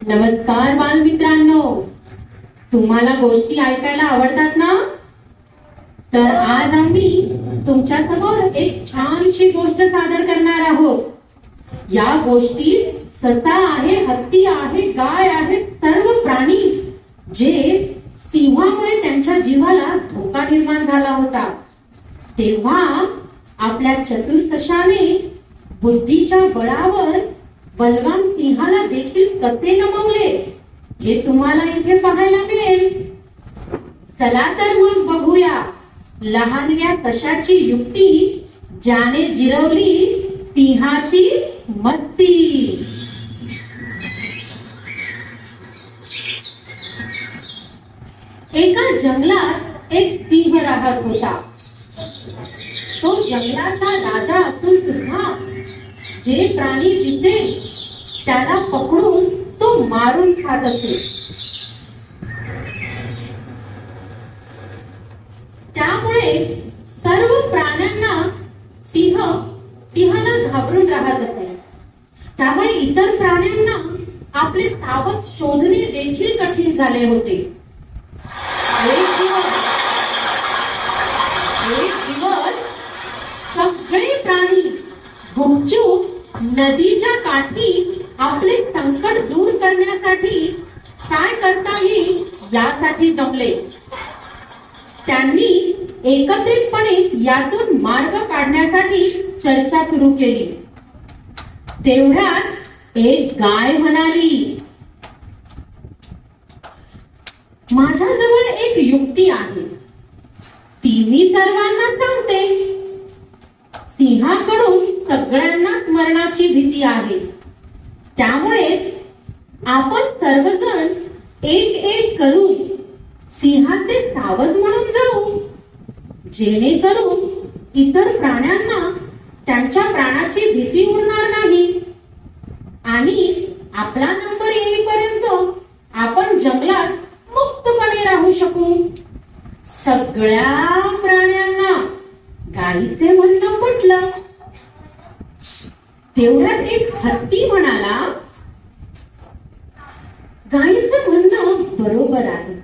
नमस्कार बालमित्रांनो, तुम्हाला गोष्टी ऐकायला आवडतात ना? तर आज आम्ही तुमच्या समोर एक छानशी गोष्ट सादर करणार आहोत. या गोष्टीत ससा आहे, हत्ती आहे, गाय आहे, सर्व प्राणी जे सिंहामुळे त्यांच्या जीवाला धोका निर्माण झाला होता, तेव्हा आपल्या चतुर सशाने बुद्धीच्या बळावर बलवान सिंहाला देखील कसे नमवले हे तुम्हाला इथे पाहायला मिळेल. चला तर मग बघूया लहानग्या सशाची युक्ती ज्याने जिरवली सिंहाची मस्ती. एका जंगलात एक सिंह राहत होता. तो जंगलाचा राजा असून सुद्धा जे प्राणी दिसेल त्याला पकडून तो मारून खात असे. त्यामुळे सर्व प्राण्यांना सिंहाला घाबरून राहत असे. त्यामुळे इतर प्राण्यांना आपले सावज शोधणे देखील कठीण झाले होते. एक दिवस सगळे प्राणी गुपचूप नदीच्या काठी आपले संकट दूर करण्यासाठी काय करता येईल यासाठी जमले. त्यांनी एकत्रितपणे यातून मार्ग काढण्यासाठी चर्चा सुरू केली. तेवढ्यात एक गाय म्हणाली, माझ्याजवळ एक युक्ती आहे, ती मी सर्वांना सांगते. सिंहाकडून सगळ्यांनाच मरणाची भीती आहे, त्यामुळे आपण सर्वजण एक एक करून सिंहाचे सावज म्हणून जाऊ, जेणेकरून इतर प्राण्यांना त्यांच्या प्राणाची भीती उरणार नाही आणि आपला नंबर येईपर्यंत आपण जंगलात मुक्तपणे राहू शकू. सगळ्या प्राण्यांना गायीचे म्हणणं पटलं. तेवढ्यात एक हत्ती म्हणाला, गायीचं म्हणणं बरोबर आहे,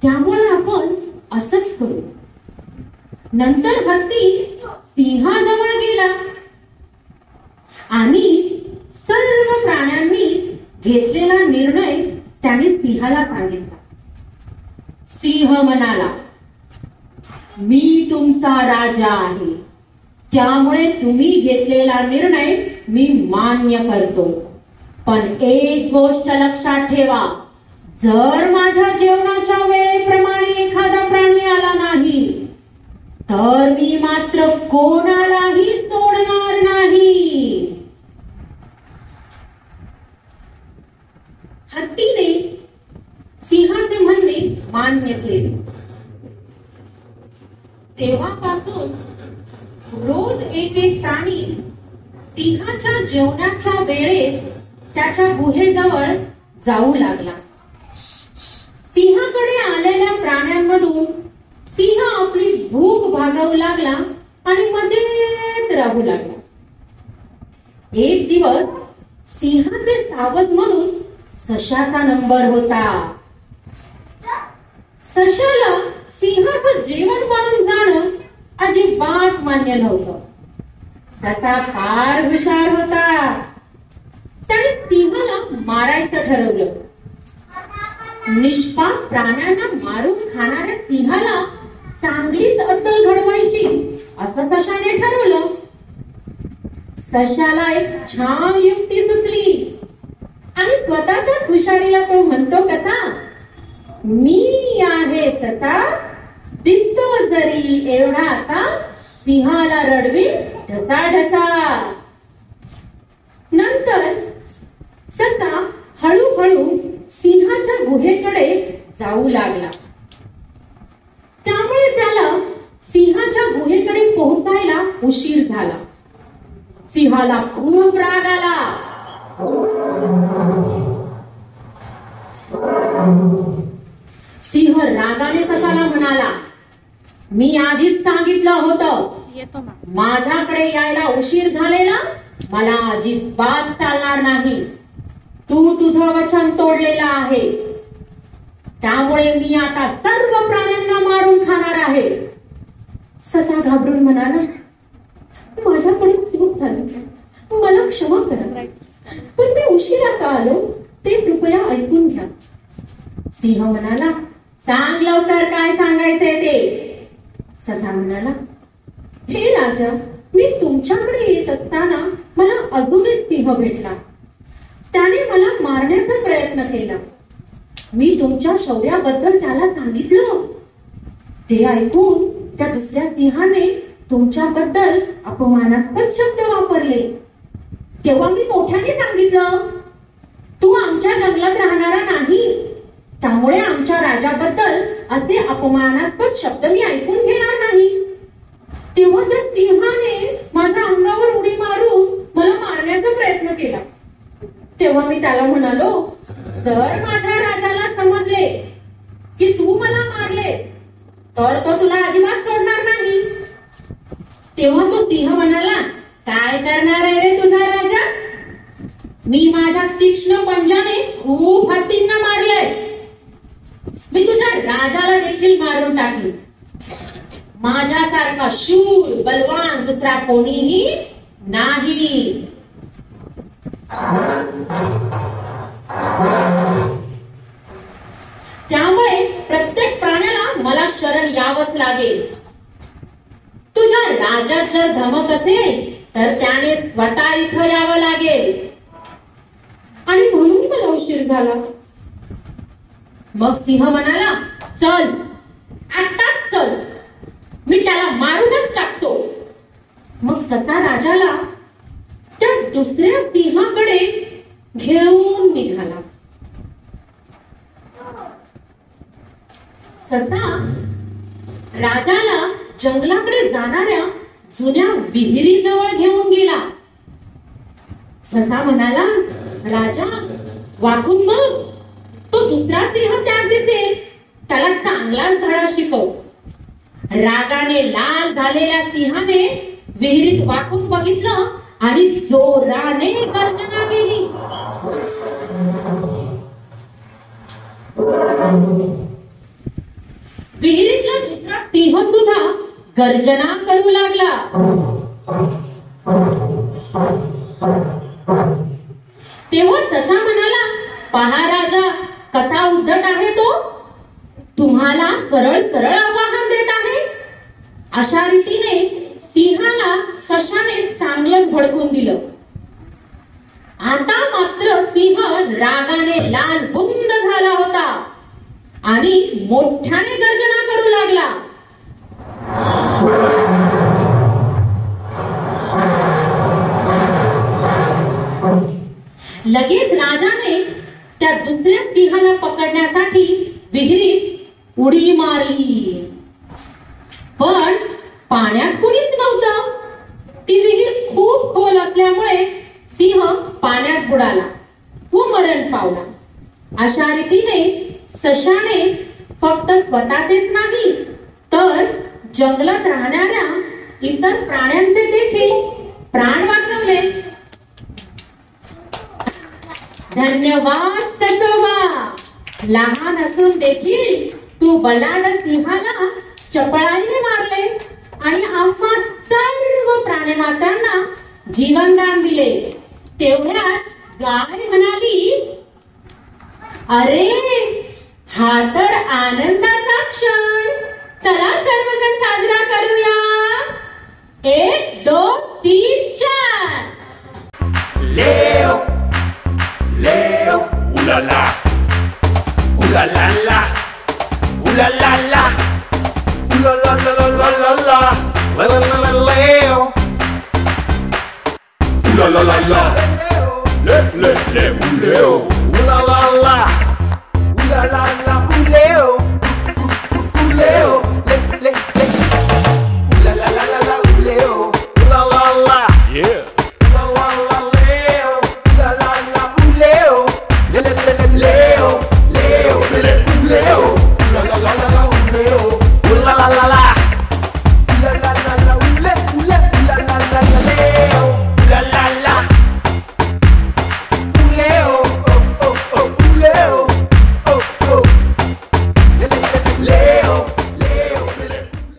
त्यामुळे आपण असंच करू. नंतर हत्ती सिंहाजवळ गेला आणि सर्व प्राण्यांनी घेतलेला निर्णय त्याने सिंहाला सांगितला. सिंह म्हणाला, मी तुमचा राजा आहे, त्यामुळे तुम्ही घेतलेला निर्णय मी मान्य करतो. पण एक गोष्ट लक्षात ठेवा, जर माझ्या जेवणाच्या वेळेप्रमाणे एखादा प्राणी आला नाही तर मी मात्र कोणालाही सोडणार नाही. हत्तीने सिंहाचे म्हणणे मान्य केले. तेव्हापासून रोज एक एक प्राणी सिंहाच्या जेवणाच्या वेळेत त्याच्या गुहेजवळ जाऊ लागला. सिंहाकडे आलेल्या प्राण्यांमधून सिंह आपली भूक भागवू लागला आणि मजेत राहू लागला. एक दिवस सिंहाचे सावज म्हणून सशाचा नंबर होता. सशाला सिंहाचं जेवण बनून जाणं अजिबात मान्य नव्हतं. ससा फार हुशार होता. त्याने सिंहाला मारायचं ठरवलं. निष्पाप प्राण्यांना मारून खाणाऱ्या सिंहाला चांगलीच अद्दल घडवायची असं सशाने ठरवलं. सशाला एक छान युक्ती सुचली आणि स्वतःच्याच हुशारीला तो म्हणतो कसा, मी आहे ससा, दिसतो जरी एवढाचा, सिंहाला रडवी ढसाढसा. नंतर ससा हळूहळू सिंहाच्या गुहेकडे जाऊ लागला. त्यामुळे त्याला सिंहाच्या गुहेकडे पोहोचायला उशीर झाला. सिंहाला खूप राग आला. सिंह रागाने सशाला म्हणाला, मी आधीच सांगितलं होतं, माझ्याकडे यायला उशीर झालेला मला अजिबात चालणार नाही. तू तुझं वचन तोडलेलं आहे, त्यामुळे मी आता सर्व प्राण्यांना मारून खाणार आहे. ससा घाबरून म्हणाला, माझ्याकडून चूक झाली, मला क्षमा करा, पण मी उशिरा का आलो ते कृपया ऐकून घ्या. सिंह म्हणाला, सांग लवकर काय सांगायचंय ते. ससा म्हणाला, हे राजा, मी तुमच्याकडे येत असताना मला अजून एक सिंह भेटला. त्याने मला मारण्याचा प्रयत्न केला. मी तुमच्या शौर्याबद्दल त्याला सांगितलं. ते ऐकून त्या दुसऱ्या सिंहाने तुमच्याबद्दल अपमानास्पद शब्द वापरले. तेव्हा मी मोठ्याने सांगितलं, तू आमच्या जंगलात राहणारा नाही, त्यामुळे आमच्या राजाबद्दल असे अपमानास्पद शब्द मी ऐकून घेणार नाही. तेव्हा त्या सिंहाने माझ्या अंगावर उडी मारून मला मारण्याचा प्रयत्न केला. तेव्हा मी त्याला म्हणालो, जर माझ्या राजाला समजले की तू मला मारलेस तर तो तुला अजिबात सोडणार नाही. तेव्हा तो सिंह म्हणाला, काय करणार आहे रे तुझा राजा? मी माझ्या तीक्ष्ण पंजाने खूप हत्तींना मारलंय. मी तुझ्या राजाला देखील मारून टाकले. माझ्यासारखा शूर बलवान दुसरा कोणीही नाही. त्यामुळे प्रत्येक प्राण्याला मला शरण यावंच लागेल. तुझ्या राजात जर धमक असेल तर त्याने स्वतः इथं यावं लागेल. आणि म्हणून मला उशीर झाला. मग सिंह म्हणाला, चल आत्ताच चल, मी त्याला मारूनच टाकतो. मग ससा राजाला त्या दुसऱ्या सिंहाकडे घेऊन निघाला. ससा राजाला जंगलाकडे जाणाऱ्या जुन्या विहिरीजवळ घेऊन गेला. ससा म्हणाला, राजा वाकून बघ, तो दुसरा सिंह त्यात दिसेल, त्याला चांगलाच धडा शिकव. रागाने लाल झालेल्या सिंहाने विहिरीत वाकून बघितलं आणि जोराने गर्जना केली. विहिरीतला दुसरा सिंह सुद्धा गर्जना करू लागला. तेव्हा ससा म्हणाला, पहा राजा, कसा उद्धट आहे तो, तुम्हाला सरळ सरळ आवाहन देत आहे. अशा रीतीने सिंहाला सशाने चांगलंच भडकून दिलं. आता मात्र सिंह रागाने लाल बुंद झाला होता आणि मोठ्याने गर्जना करू लागला. लगेच राजाने त्या दुसऱ्या सिंहाला पकडण्यासाठी विहिरीत उडी मारली. पण पाण्यात कुणीच नव्हतं. ती विहीर खूप खोल असल्यामुळे सिंह पाण्यात बुडाला व मरण पावला. अशा रीतीने सशाने फक्त स्वतःचेच नाही तर जंगलात राहणाऱ्या इतर प्राण्यांचे देखील प्राण वाचवले. धन्यवाद सटोबा. लहान असून देखील तू बलाढ्य सिंहाला चपळाईने मारले आणि आम्हा सर्व प्राणीमात्रांना जीवनदान दिले. तेवढ्यात गाय म्हणाली, अरे हा तर आनंदाचा क्षण, चला सर्वजण साजरा करूया. 1 2 3 4. Leo, Leo, ooh la la, ooh la la la, ooh la la la, ooh la la la la la la la, la la la la Leo, ooh la la la la, le le le, ooh Leo, ooh la la la, ooh la la la.